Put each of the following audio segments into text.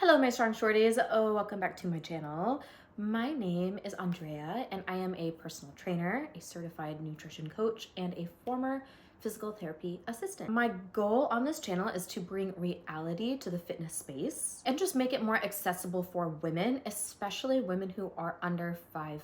Hello, my strong shorties. Oh, welcome back to my channel. My name is Andrea, and I am a personal trainer, a certified nutrition coach, and a former physical therapy assistant. My goal on this channel is to bring reality to the fitness space and just make it more accessible for women, especially women who are under 5'5".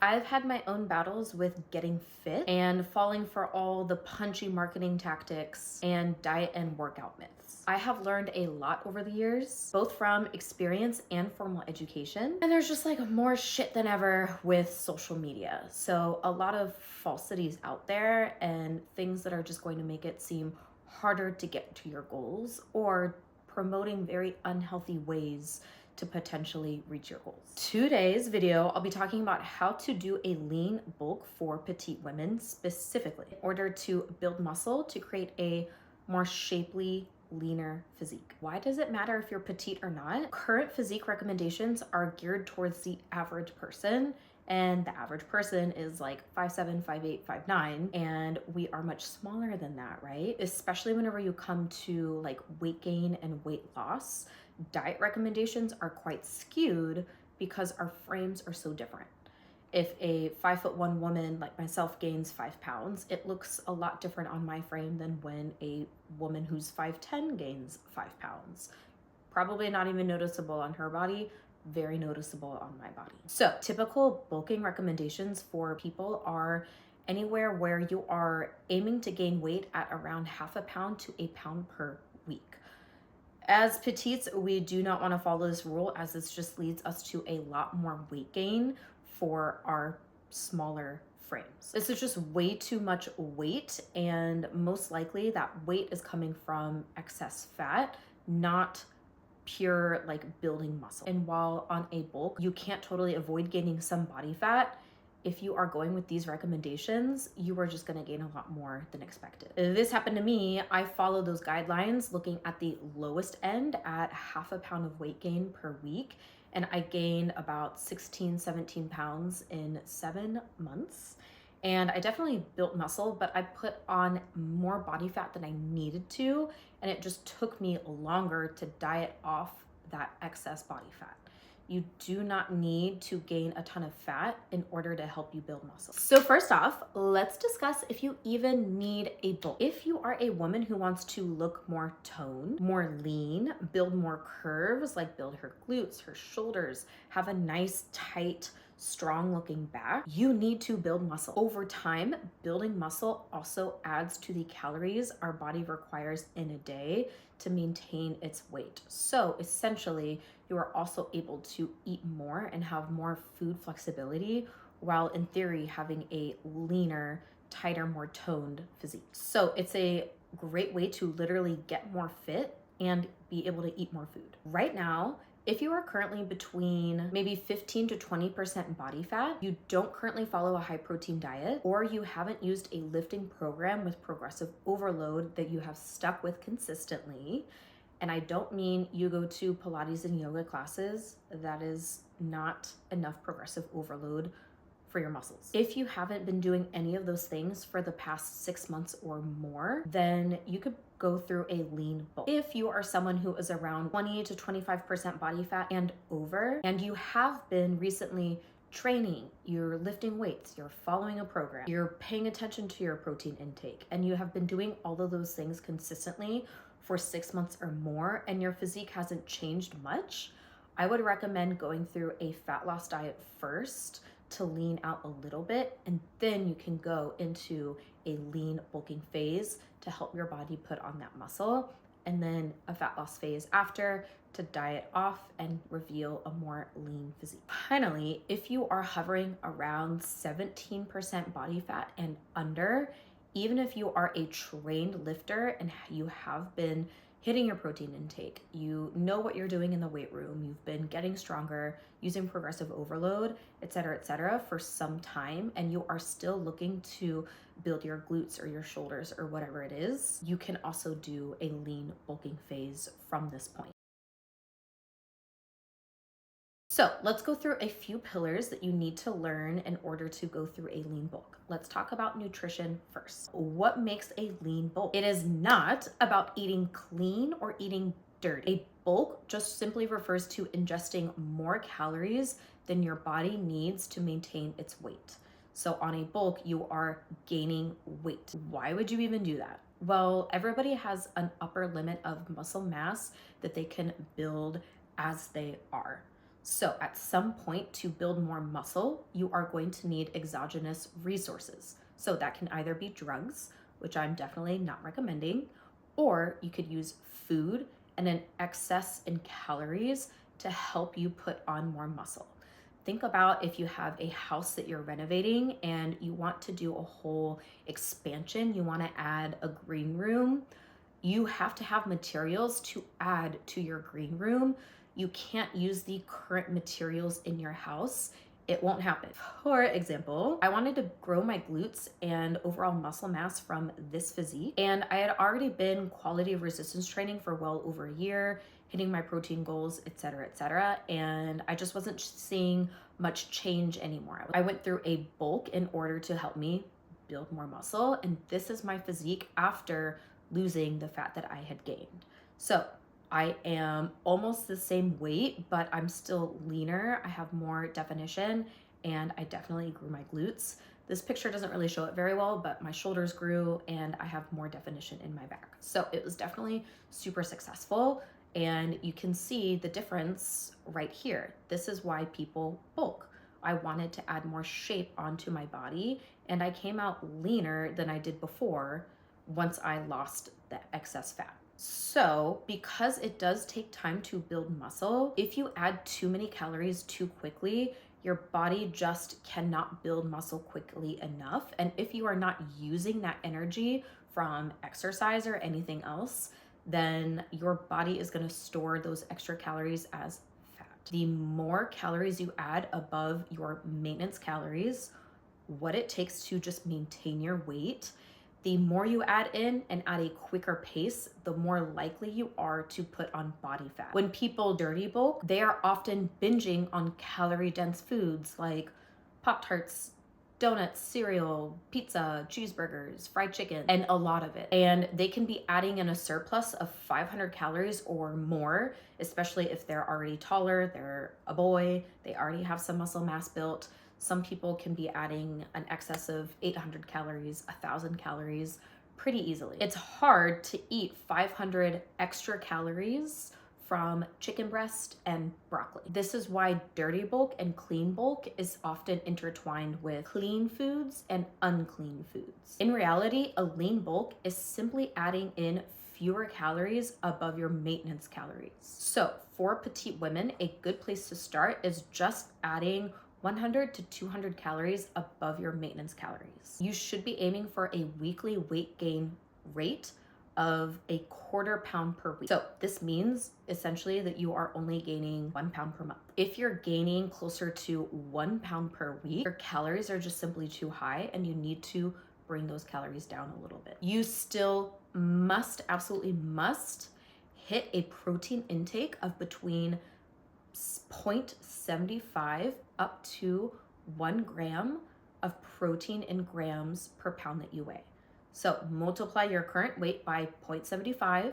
I've had my own battles with getting fit and falling for all the punchy marketing tactics and diet and workout myths. I have learned a lot over the years, both from experience and formal education. And there's just like more shit than ever with social media. So a lot of falsities out there and things that are just going to make it seem harder to get to your goals or promoting very unhealthy ways to potentially reach your goals. Today's video, I'll be talking about how to do a lean bulk for petite women specifically in order to build muscle to create a more shapely, leaner physique. Why does it matter if you're petite or not? Current physique recommendations are geared towards the average person, and the average person is like 5'7", 5'8", 5'9", and we are much smaller than that, right? Especially whenever you come to like weight gain and weight loss, diet recommendations are quite skewed because our frames are so different. If a 5'1" woman like myself gains 5 pounds, it looks a lot different on my frame than when a woman who's 5'10" gains 5 pounds. Probably not even noticeable on her body, very noticeable on my body. So typical bulking recommendations for people are anywhere where you are aiming to gain weight at around half a pound to a pound per week. As petites, we do not want to follow this rule as this just leads us to a lot more weight gain for our smaller frames. This is just way too much weight, and most likely that weight is coming from excess fat, not pure like building muscle. And while on a bulk, you can't totally avoid gaining some body fat, if you are going with these recommendations, you are just gonna gain a lot more than expected. This happened to me. I follow those guidelines looking at the lowest end at half a pound of weight gain per week. And I gained about 16, 17 pounds in 7 months. And I definitely built muscle, but I put on more body fat than I needed to. And it just took me longer to diet off that excess body fat. You do not need to gain a ton of fat in order to help you build muscle. So first off, let's discuss if you even need a bulk. If you are a woman who wants to look more toned, more lean, build more curves, like build her glutes, her shoulders, have a nice, tight, strong looking back, you need to build muscle. Over time, building muscle also adds to the calories our body requires in a day to maintain its weight. So essentially, you are also able to eat more and have more food flexibility, while in theory having a leaner, tighter, more toned physique. So it's a great way to literally get more fit and be able to eat more food. Right now, if you are currently between maybe 15 to 20% body fat, you don't currently follow a high protein diet, or you haven't used a lifting program with progressive overload that you have stuck with consistently, and I don't mean you go to Pilates and yoga classes, that is not enough progressive overload for your muscles. If you haven't been doing any of those things for the past 6 months or more, then you could go through a lean bulk. If you are someone who is around 20 to 25% body fat and over, and you have been recently training, you're lifting weights, you're following a program, you're paying attention to your protein intake, and you have been doing all of those things consistently for 6 months or more, and your physique hasn't changed much, I would recommend going through a fat loss diet first to lean out a little bit, and then you can go into a lean bulking phase to help your body put on that muscle, and then a fat loss phase after to diet off and reveal a more lean physique. Finally, if you are hovering around 17% body fat and under, even if you are a trained lifter and you have been hitting your protein intake, you know what you're doing in the weight room, you've been getting stronger, using progressive overload, etc., for some time, and you are still looking to build your glutes or your shoulders or whatever it is, you can also do a lean bulking phase from this point. So let's go through a few pillars that you need to learn in order to go through a lean bulk. Let's talk about nutrition first. What makes a lean bulk? It is not about eating clean or eating dirty. A bulk just simply refers to ingesting more calories than your body needs to maintain its weight. So on a bulk, you are gaining weight. Why would you even do that? Well, everybody has an upper limit of muscle mass that they can build as they are. So at some point, to build more muscle, you are going to need exogenous resources. So that can either be drugs, which I'm definitely not recommending, or you could use food and an excess in calories to help you put on more muscle. Think about if you have a house that you're renovating and you want to do a whole expansion, you want to add a green room, you have to have materials to add to your green room. You can't use the current materials in your house. It won't happen. For example, I wanted to grow my glutes and overall muscle mass from this physique, and I had already been quality of resistance training for well over a year, hitting my protein goals, etc., and I just wasn't seeing much change anymore. I went through a bulk in order to help me build more muscle, and this is my physique after losing the fat that I had gained. So I am almost the same weight, but I'm still leaner. I have more definition, and I definitely grew my glutes. This picture doesn't really show it very well, but my shoulders grew and I have more definition in my back. So it was definitely super successful, and you can see the difference right here. This is why people bulk. I wanted to add more shape onto my body, and I came out leaner than I did before once I lost the excess fat. So because it does take time to build muscle, if you add too many calories too quickly, your body just cannot build muscle quickly enough. And if you are not using that energy from exercise or anything else, then your body is going to store those extra calories as fat. The more calories you add above your maintenance calories, what it takes to just maintain your weight, the more you add in and at a quicker pace, the more likely you are to put on body fat. When people dirty bulk, they are often binging on calorie-dense foods like Pop-Tarts, donuts, cereal, pizza, cheeseburgers, fried chicken, and a lot of it. And they can be adding in a surplus of 500 calories or more, especially if they're already taller, they're a boy, they already have some muscle mass built. Some people can be adding an excess of 800 calories, 1,000 calories pretty easily. It's hard to eat 500 extra calories from chicken breast and broccoli. This is why dirty bulk and clean bulk is often intertwined with clean foods and unclean foods. In reality, a lean bulk is simply adding in fewer calories above your maintenance calories. So for petite women, a good place to start is just adding 100 to 200 calories above your maintenance calories. You should be aiming for a weekly weight gain rate of a quarter pound per week. So this means essentially that you are only gaining 1 pound per month. If you're gaining closer to 1 pound per week, your calories are just simply too high and you need to bring those calories down a little bit. You still must, absolutely must, hit a protein intake of between 0.75 up to 1 gram of protein in grams per pound that you weigh. So multiply your current weight by 0.75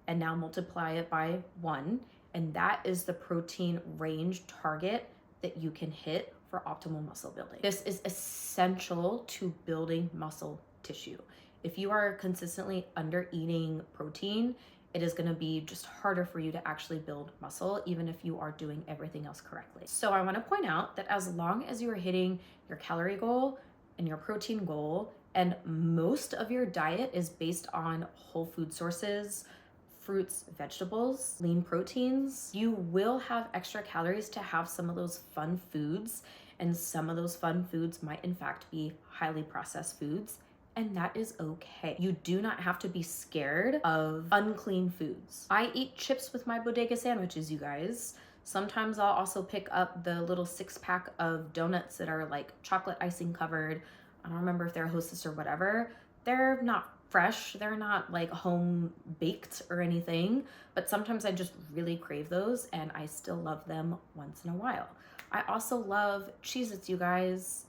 and now multiply it by 1, and that is the protein range target that you can hit for optimal muscle building. This is essential to building muscle tissue. If you are consistently under eating protein, it is going to be just harder for you to actually build muscle, even if you are doing everything else correctly. So I want to point out that as long as you are hitting your calorie goal and your protein goal, and most of your diet is based on whole food sources, fruits, vegetables, lean proteins, you will have extra calories to have some of those fun foods, and some of those fun foods might in fact be highly processed foods. And that is okay. You do not have to be scared of unclean foods. I eat chips with my bodega sandwiches, you guys. Sometimes I'll also pick up the little 6-pack of donuts that are like chocolate icing covered. I don't remember if they're Hostess or whatever. They're not fresh. They're not like home baked or anything, but sometimes I just really crave those and I still love them once in a while. I also love Cheez-Its, you guys.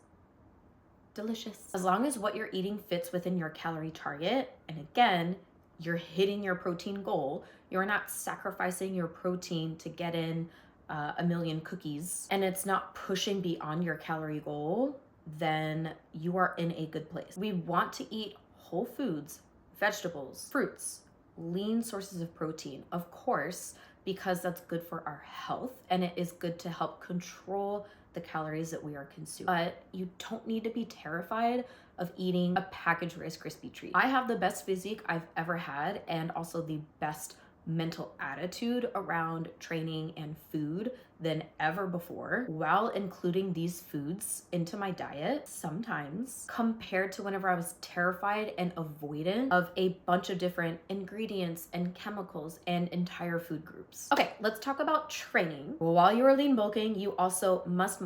Delicious. As long as what you're eating fits within your calorie target, and again, you're hitting your protein goal, you're not sacrificing your protein to get in a million cookies, and it's not pushing beyond your calorie goal, then you are in a good place. We want to eat whole foods, vegetables, fruits, lean sources of protein, of course, because that's good for our health and it is good to help control the calories that we are consuming. But you don't need to be terrified of eating a packaged Rice Krispie treat. I have the best physique I've ever had and also the best mental attitude around training and food than ever before, while including these foods into my diet sometimes, compared to whenever I was terrified and avoidant of a bunch of different ingredients and chemicals and entire food groups. Okay, let's talk about training. While you are lean bulking, you also must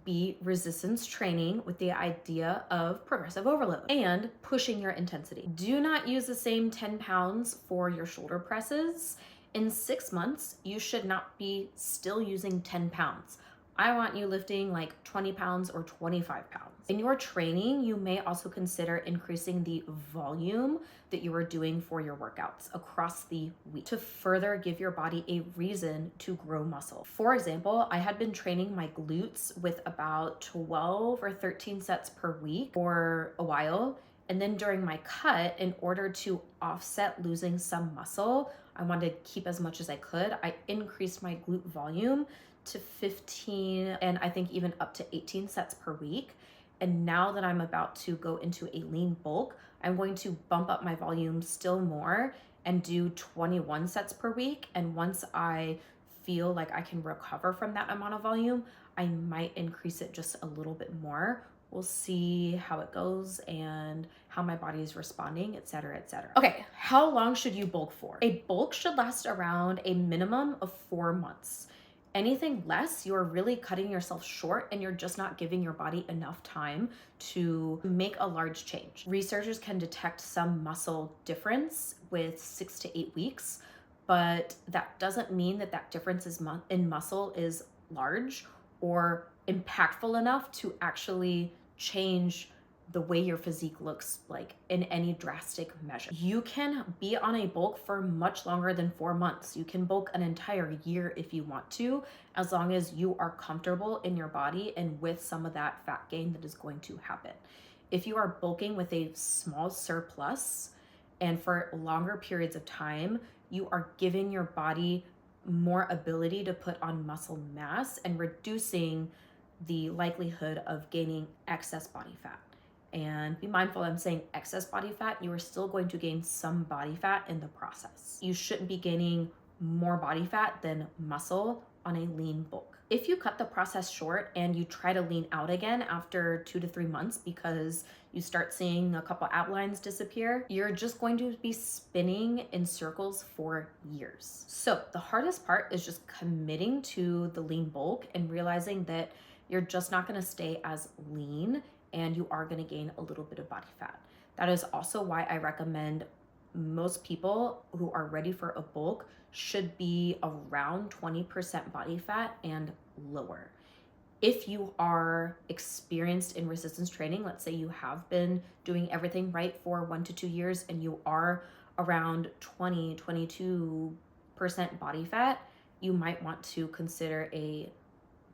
be resistance training with the idea of progressive overload and pushing your intensity. Do not use the same 10 pounds for your shoulder presses. In 6 months, you should not be still using 10 pounds. I want you lifting like 20 pounds or 25 pounds. In your training, you may also consider increasing the volume that you are doing for your workouts across the week to further give your body a reason to grow muscle. For example, I had been training my glutes with about 12 or 13 sets per week for a while. And then during my cut, in order to offset losing some muscle, I wanted to keep as much as I could. I increased my glute volume to 15 and I think even up to 18 sets per week. And now that I'm about to go into a lean bulk, I'm going to bump up my volume still more and do 21 sets per week. And once I feel like I can recover from that amount of volume, I might increase it just a little bit more. We'll see how it goes and how my body is responding, et cetera, et cetera. Okay, how long should you bulk for? A bulk should last around a minimum of 4 months. Anything less, you're really cutting yourself short and you're just not giving your body enough time to make a large change. Researchers can detect some muscle difference with 6 to 8 weeks, but that doesn't mean that that difference in muscle is large or impactful enough to actually change the way your physique looks like in any drastic measure. You can be on a bulk for much longer than 4 months. You can bulk an entire year if you want to, as long as you are comfortable in your body and with some of that fat gain that is going to happen. If you are bulking with a small surplus and for longer periods of time, you are giving your body more ability to put on muscle mass and reducing the likelihood of gaining excess body fat. And be mindful, I'm saying excess body fat, you are still going to gain some body fat in the process. You shouldn't be gaining more body fat than muscle on a lean bulk. If you cut the process short and you try to lean out again after 2 to 3 months because you start seeing a couple outlines disappear, you're just going to be spinning in circles for years. So the hardest part is just committing to the lean bulk and realizing that you're just not going to stay as lean and you are going to gain a little bit of body fat. That is also why I recommend most people who are ready for a bulk should be around 20% body fat and lower. If you are experienced in resistance training, let's say you have been doing everything right for 1 to 2 years and you are around 22% body fat, you might want to consider a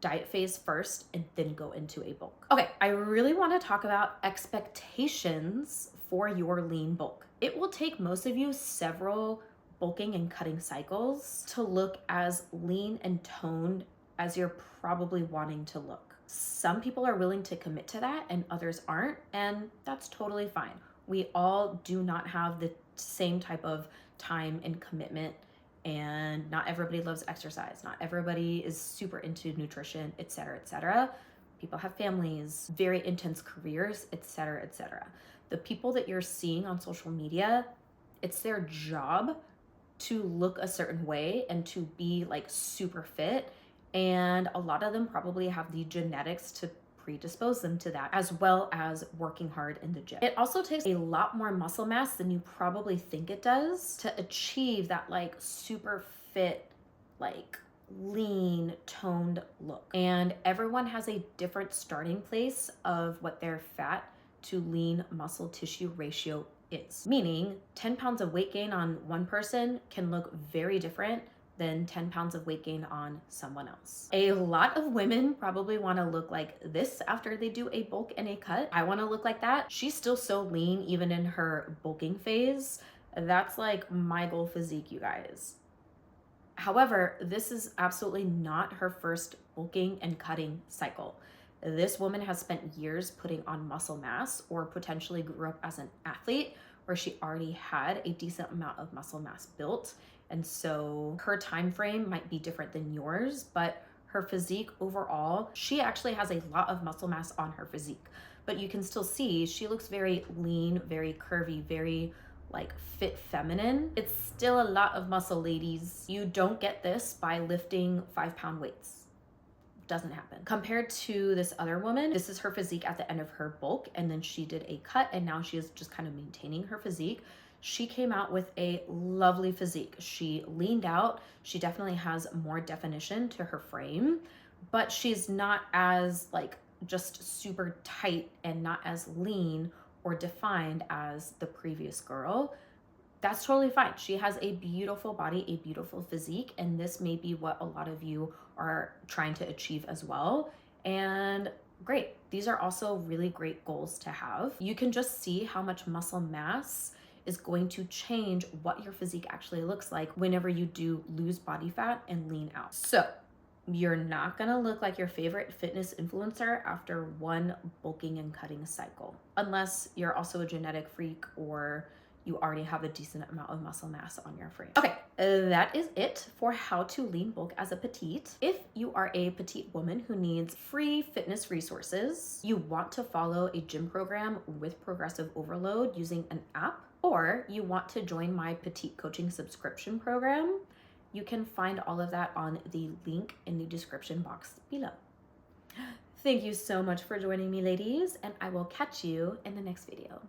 diet phase first and then go into a bulk. Okay, I really want to talk about expectations for your lean bulk. It will take most of you several bulking and cutting cycles to look as lean and toned as you're probably wanting to look. Some people are willing to commit to that and others aren't, and that's totally fine. We all do not have the same type of time and commitment, and not everybody loves exercise. Not everybody is super into nutrition, et cetera, et cetera. People have families, very intense careers, et cetera, et cetera. The people that you're seeing on social media, it's their job to look a certain way and to be like super fit. And a lot of them probably have the genetics to predispose them to that, as well as working hard in the gym. It also takes a lot more muscle mass than you probably think it does to achieve that like super fit, like lean, toned look. And everyone has a different starting place of what their fat to lean muscle tissue ratio is. Meaning 10 pounds of weight gain on one person can look very different than 10 pounds of weight gain on someone else. A lot of women probably want to look like this after they do a bulk and a cut. I want to look like that. She's still so lean even in her bulking phase. That's like my goal physique, you guys. However, this is absolutely not her first bulking and cutting cycle. This woman has spent years putting on muscle mass, or potentially grew up as an athlete where she already had a decent amount of muscle mass built. And so her time frame might be different than yours, but her physique overall, she actually has a lot of muscle mass on her physique. But you can still see she looks very lean, very curvy, very like fit feminine. It's still a lot of muscle, ladies. You don't get this by lifting 5-pound weights. Doesn't happen. Compared to this other woman, this is her physique at the end of her bulk, and then she did a cut, and now she is just kind of maintaining her physique. She came out with a lovely physique. She leaned out. She definitely has more definition to her frame, but she's not as like just super tight and not as lean or defined as the previous girl. That's totally fine. She has a beautiful body, a beautiful physique, and this may be what a lot of you are trying to achieve as well. And great. These are also really great goals to have. You can just see how much muscle mass is going to change what your physique actually looks like whenever you do lose body fat and lean out. So you're not gonna look like your favorite fitness influencer after one bulking and cutting cycle, unless you're also a genetic freak or you already have a decent amount of muscle mass on your frame. Okay, that is it for how to lean bulk as a petite. If you are a petite woman who needs free fitness resources, you want to follow a gym program with progressive overload using an app, or you want to join my petite coaching subscription program, you can find all of that on the link in the description box below. Thank you so much for joining me, ladies, and I will catch you in the next video.